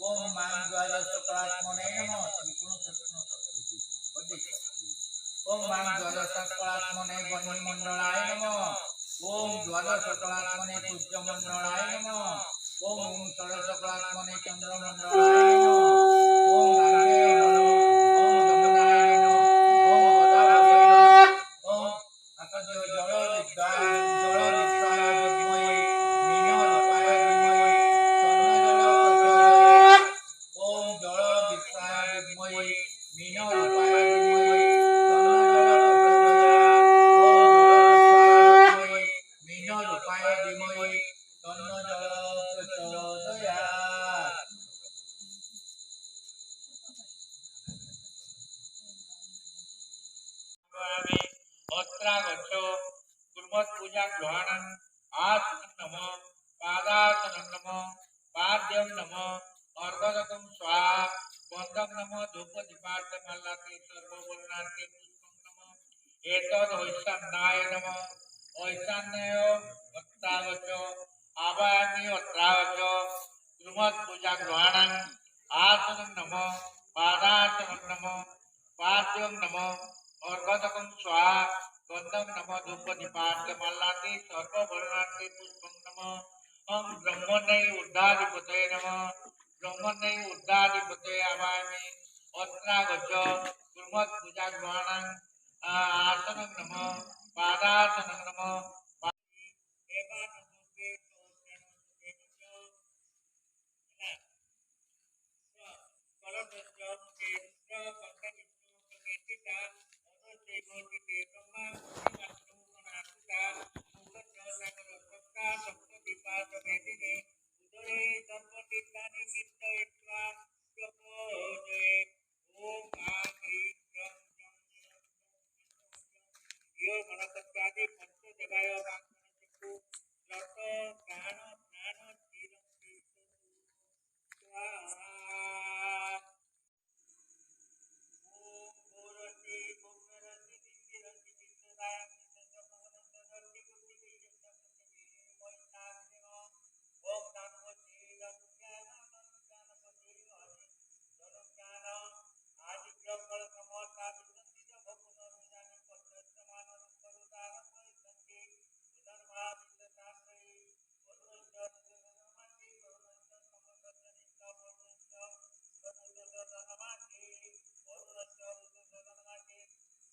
ओम मां द्वादश कलात्मने नमः ओम मां द्वादश कलात्मने वह्नि मंडलाय नमः ओम द्वादश कलात्मने सूर्य मंडलाय नमः ओम षोडश कलात्मने चंद्र मंडलाय नमः ओम गांगे नमः ओम जमुनाय नमः ओम गोदावरी नमः ओम आकाशदेव जल विद्वाय विद्महे मीन रूपाय धीमहि तन्नो जल प्रचोदयात् ओम जल विद्वाय विद्महे मीन रूपाय धीमहि तन्नो जल प्रचोदयात् ओम जल विद्वाय विद्महे मीन रूपाय धीमहि तन्नो जल प्रचोदयात्। अत्रागच्छो कुर्मत् पूजा ग्रहणं आसनं नमः पादासनं नमः पाद्यं नमः अर्घदकं स्वाहा बन्धं नमः धूपदीपार्थमालाते सर्ववर्णार्थे पुष्पं नमः एतद् ऐशान्याय नमः ऐशान्यो अत्रागच्छो आवायामि अत्रागच्छो कुर्मत् पूजा ग्रहणं आसनं नमः पादासनं नमः पाद्यं नमः अर्घदकं स्वाहा गन्धं नमः धूपदीपार्थमालाते सर्ववर्णार्थे पुष्पं नमः ओम ब्रह्मणे ऊर्ध्वाधिपतये नमः ब्रह्मणे ऊर्ध्वाधिपतये आवायामि अत्रागच्छ कुर्मत् पूजा ग्रहणं आसनं नमः पादासनं नमः यो मनसत्यादि पंचदेवाय वाक्मनचक्षु रथ प्राण